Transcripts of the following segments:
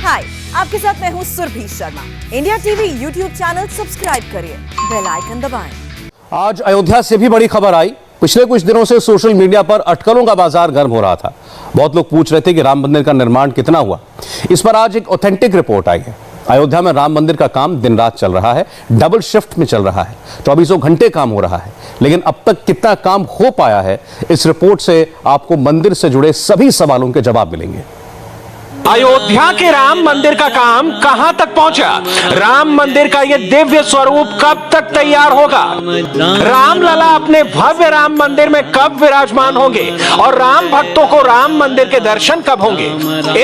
हाय, आपके साथ मैं हूँ Surabhi Sharma. India TV YouTube channel subscribe करिए, बेल आइकन दबाएं। आज अयोध्या से भी बड़ी खबर आई। पिछले कुछ दिनों से सोशल मीडिया पर अटकलों का बाजार गर्म हो रहा था। बहुत लोग पूछ रहे थे कि राम मंदिर का निर्माण कितना हुआ। इस पर आज एक ऑथेंटिक रिपोर्ट आई है। अयोध्या में राम मंदिर का काम दिन रात चल रहा है, डबल शिफ्ट में चल रहा है, 24 घंटे काम हो रहा है। लेकिन अब तक कितना काम हो पाया है, इस रिपोर्ट से आपको मंदिर से जुड़े सभी सवालों के जवाब मिलेंगे। अयोध्या के राम मंदिर का काम कहां तक पहुंचा? राम मंदिर का यह दिव्य स्वरूप कब तक तैयार होगा? रामलला अपने भव्य राम मंदिर में कब विराजमान होंगे और राम भक्तों को राम मंदिर के दर्शन कब होंगे?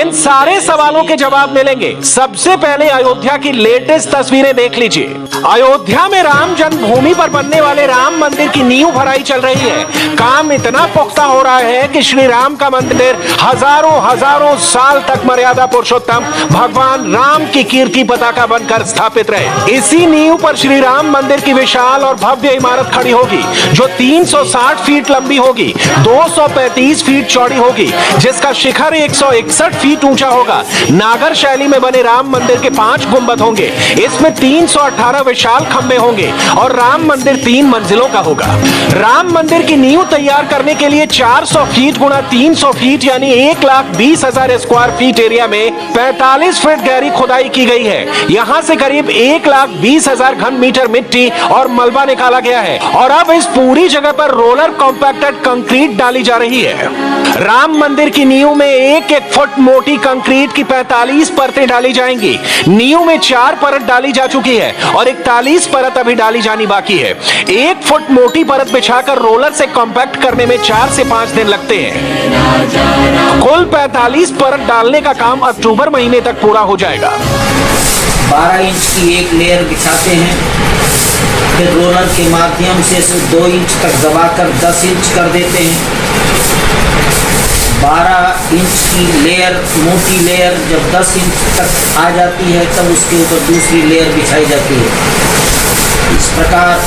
इन सारे सवालों के जवाब मिलेंगे। सबसे पहले अयोध्या की लेटेस्ट तस्वीरें देख लीजिए। अयोध्या में राम जन्मभूमि पर बनने वाले राम मंदिर की नींव भराई चल रही है। काम इतना पुख्ता हो रहा है कि श्री राम का मंदिर हजारों साल तक मर्यादा पुरुषोत्तम भगवान राम की कीर्ति पताका बनकर स्थापित रहे। इसी नींव पर श्री राम मंदिर की विशाल और भव्य इमारत खड़ी होगी, जो 360 फीट लंबी होगी, 235 फीट चौड़ी होगी, जिसका शिखर 161 फीट ऊंचा होगा। नागर शैली में बने राम मंदिर के 5 गुंबद होंगे। इसमें 318 विशाल खंभे होंगे और राम मंदिर 3 मंजिलों का होगा। राम मंदिर की नींव तैयार करने के लिए 400 फीट गुना 300 फीट यानी 1,20,000 स्क्वायर फीट एरिया में 45 फीट गहरी खुदाई की गई है। यहां से करीब 1,20,000 घन मीटर मिट्टी और मलबा निकाला गया है और अब इस पूरी जगह पर रोलर कॉम्पैक्टेड कंक्रीट डाली जा रही है। राम मंदिर की नींव में 1-1 फुट मोटी कंक्रीट की 45 परतें डाली जाएंगी। नींव में 4 परत डाली जा चुकी है और 41 परत अभी डाली जानी बाकी है। 1 फुट मोटी परत बिछाकर रोलर से कॉम्पैक्ट करने में 4 से 5 दिन लगते हैं। कुल 45 परत डालने का काम अक्टूबर महीने तक पूरा हो जाएगा। 12 इंच की एक लेयर बिछाते हैं, फिर रोलर के माध्यम से 2 इंच तक दबाकर 10 इंच कर देते हैं। 12 इंच की लेयर, मोटी लेयर जब 10 इंच तक आ जाती है तब उसके ऊपर दूसरी लेयर बिछाई जाती है। इस प्रकार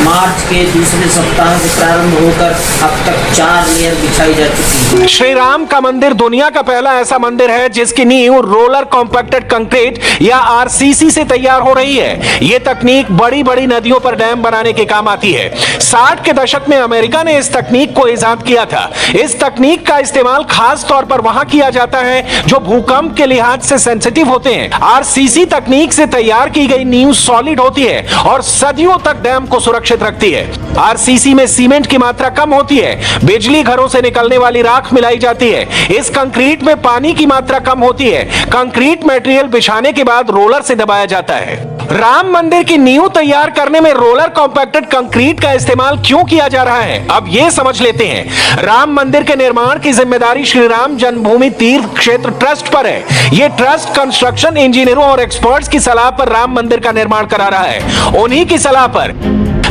मार्च के दूसरे सप्ताह से प्रारंभ होकर अब तक 4 लेयर बिछाई जा चुकी है। श्री राम का मंदिर दुनिया का पहला ऐसा मंदिर है जिसकी नींव रोलर कॉम्पैक्टेड कंक्रीट या आरसीसी से तैयार हो रही है। यह तकनीक बड़ी बड़ी नदियों पर डैम बनाने के काम आती है। 60 के दशक में अमेरिका ने इस तकनीक को इजाद किया था। इस तकनीक का इस्तेमाल खास तौर पर वहां किया जाता है जो भूकंप के लिहाज से सेंसिटिव होते हैं। आरसीसी तकनीक से तैयार की गई नींव सॉलिड होती है और सदियों तक डैम को सुरक्षित रखती है। आरसीसी में सीमेंट की मात्रा कम होती है, बिजली घरों से निकलने वाली राख मिलाई जाती है। इस कंक्रीट में पानी की मात्रा कम होती है। कंक्रीट मटेरियल बिछाने के बाद रोलर से दबाया जाता है। राम मंदिर की नींव तैयार करने में रोलर कॉम्पैक्टेड कंक्रीट का इस्तेमाल क्यों किया जा रहा है, अब यह समझ लेते हैं। राम मंदिर के निर्माण की जिम्मेदारी श्री राम जन्मभूमि तीर्थ क्षेत्र ट्रस्ट पर है। यह ट्रस्ट कंस्ट्रक्शन इंजीनियरों और एक्सपर्ट्स की सलाह पर राम मंदिर का निर्माण करा रहा है। उन्हीं की सलाह पर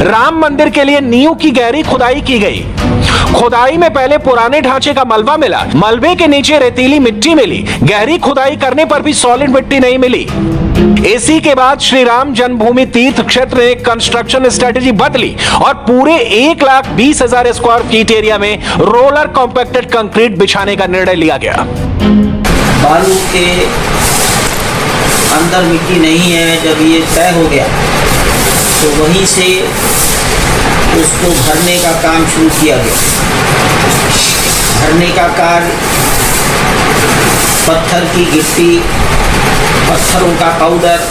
राम मंदिर के लिए नींव की गहरी खुदाई की गई। खुदाई में पहले पुराने ढांचे का मलबा मिला, मलबे के नीचे रेतीली मिट्टी मिली। गहरी खुदाई करने पर भी सॉलिड मिट्टी नहीं मिली। इसी के बाद श्री राम जन्मभूमि तीर्थ क्षेत्र ने कंस्ट्रक्शन स्ट्रेटेजी बदली और पूरे 1,20,000 स्क्वायर फीट एरिया में रोलर कॉम्पैक्टेड कंक्रीट बिछाने का निर्णय लिया गया। बालू के अंदर मिट्टी नहीं है, जब ये तय हो गया तो वहीं से उसको भरने का काम शुरू किया गया। भरने का कार्य पत्थर की गिट्टी, पत्थरों का पाउडर,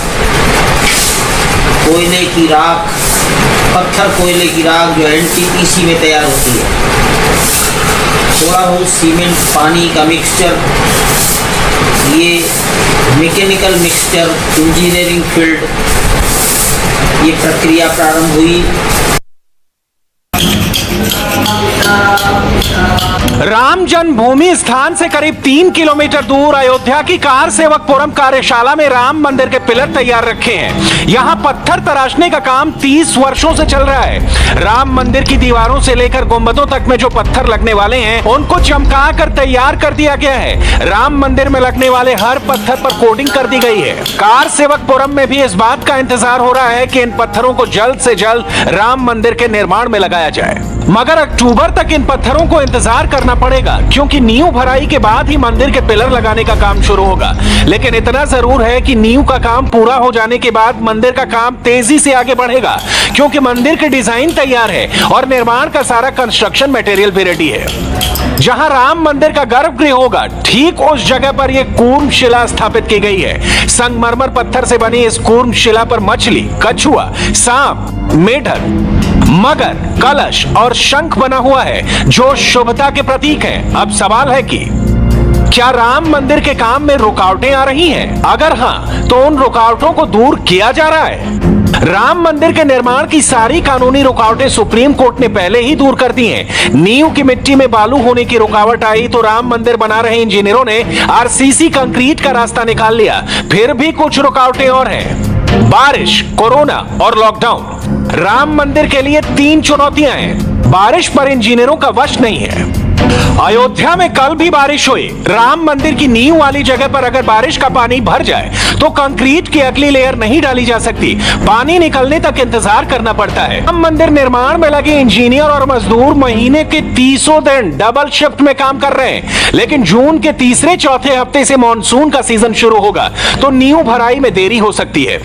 कोयले की राख, पत्थर कोयले की राख जो एनटीपीसी में तैयार होती है, थोड़ा बहुत सीमेंट, पानी का मिक्सचर, ये मैकेनिकल मिक्सचर, इंजीनियरिंग फील्ड, ये प्रक्रिया प्रारंभ हुई। राम जन्मभूमि स्थान से करीब 3 किलोमीटर दूर अयोध्या की कार सेवकपुरम कार्यशाला में राम मंदिर के पिलर तैयार रखे हैं। यहां पत्थर तराशने का काम 30 वर्षों से चल रहा है। राम मंदिर की दीवारों से लेकर गुंबदों तक में जो पत्थर लगने वाले हैं उनको चमका कर तैयार कर दिया गया है। राम मंदिर में लगने वाले हर पत्थर पर कोटिंग कर दी गई है। कार सेवकपुरम में भी इस बात का इंतजार हो रहा है कि इन पत्थरों को जल्द से जल्द राम मंदिर के निर्माण में लगाया जाए। मगर अक्टूबर तक इन पत्थरों को इंतजार करना पड़ेगा, क्योंकि नींव भराई के बाद ही मंदिर के पिलर लगाने का काम शुरू होगा। लेकिन इतना जरूर है कि नींव का काम पूरा हो जाने के बाद मंदिर का काम तेजी से आगे बढ़ेगा, क्योंकि मंदिर के डिजाइन तैयार है और निर्माण का सारा कंस्ट्रक्शन मटेरियल भी रेडी है। जहां राम मंदिर का गर्भगृह होगा, ठीक उस जगह पर यह कूर्म शिला स्थापित की गई है। संगमरमर पत्थर से बनी इस कूर्म शिला पर मछली, कछुआ, सांप, मेढक, मगर, कलश और शंख बना हुआ है, जो शुभता के प्रतीक है। अब सवाल है कि क्या राम मंदिर के काम में रुकावटें आ रही हैं? अगर हां, तो उन रुकावटों को दूर किया जा रहा है। राम मंदिर के निर्माण की सारी कानूनी रुकावटें सुप्रीम कोर्ट ने पहले ही दूर कर दी हैं। नींव की मिट्टी में बालू होने की रुकावट आई तो राम मंदिर बना रहे इंजीनियरों ने आरसीसी कंक्रीट का रास्ता निकाल लिया। फिर भी कुछ रुकावटें और हैं। बारिश, कोरोना और लॉकडाउन। राम मंदिर के लिए 3 चुनौतियां हैं। बारिश पर इंजीनियरों का वश नहीं है। अयोध्या में कल भी बारिश हुई। राम मंदिर की नींव वाली जगह पर अगर बारिश का पानी भर जाए तो कंक्रीट की अगली लेयर नहीं डाली जा सकती। पानी निकलने तक इंतजार करना पड़ता है। राम मंदिर निर्माण में लगे इंजीनियर और मजदूर महीने के 30 दिन डबल शिफ्ट में काम कर रहे हैं। लेकिन जून के तीसरे चौथे हफ्ते से मानसून का सीजन शुरू होगा तो नींव भराई में देरी हो सकती है।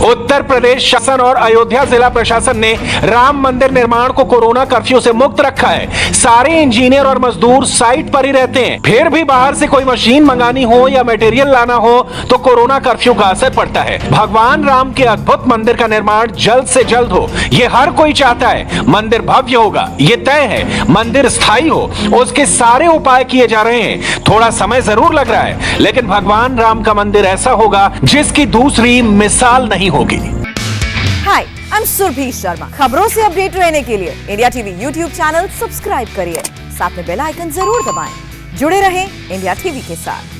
उत्तर प्रदेश शासन और अयोध्या जिला प्रशासन ने राम मंदिर निर्माण को कोरोना कर्फ्यू से मुक्त रखा है। सारे इंजीनियर और मजदूर साइट पर ही रहते हैं। फिर भी बाहर से कोई मशीन मंगानी हो या मटेरियल लाना हो तो कोरोना कर्फ्यू का असर पड़ता है। भगवान राम के अद्भुत मंदिर का निर्माण जल्द से जल्द हो, ये हर कोई चाहता है। मंदिर भव्य होगा, ये तय है। मंदिर स्थायी हो, उसके सारे उपाय किए जा रहे हैं। थोड़ा समय जरूर लग रहा है, लेकिन भगवान राम का मंदिर ऐसा होगा जिसकी दूसरी मिसाल नहीं होगी। हाय, आई एम सुरभि शर्मा। खबरों से अपडेट रहने के लिए India TV YouTube channel subscribe करिए, साथ में बेल आइकन जरूर दबाएं। जुड़े रहें इंडिया टीवी के साथ।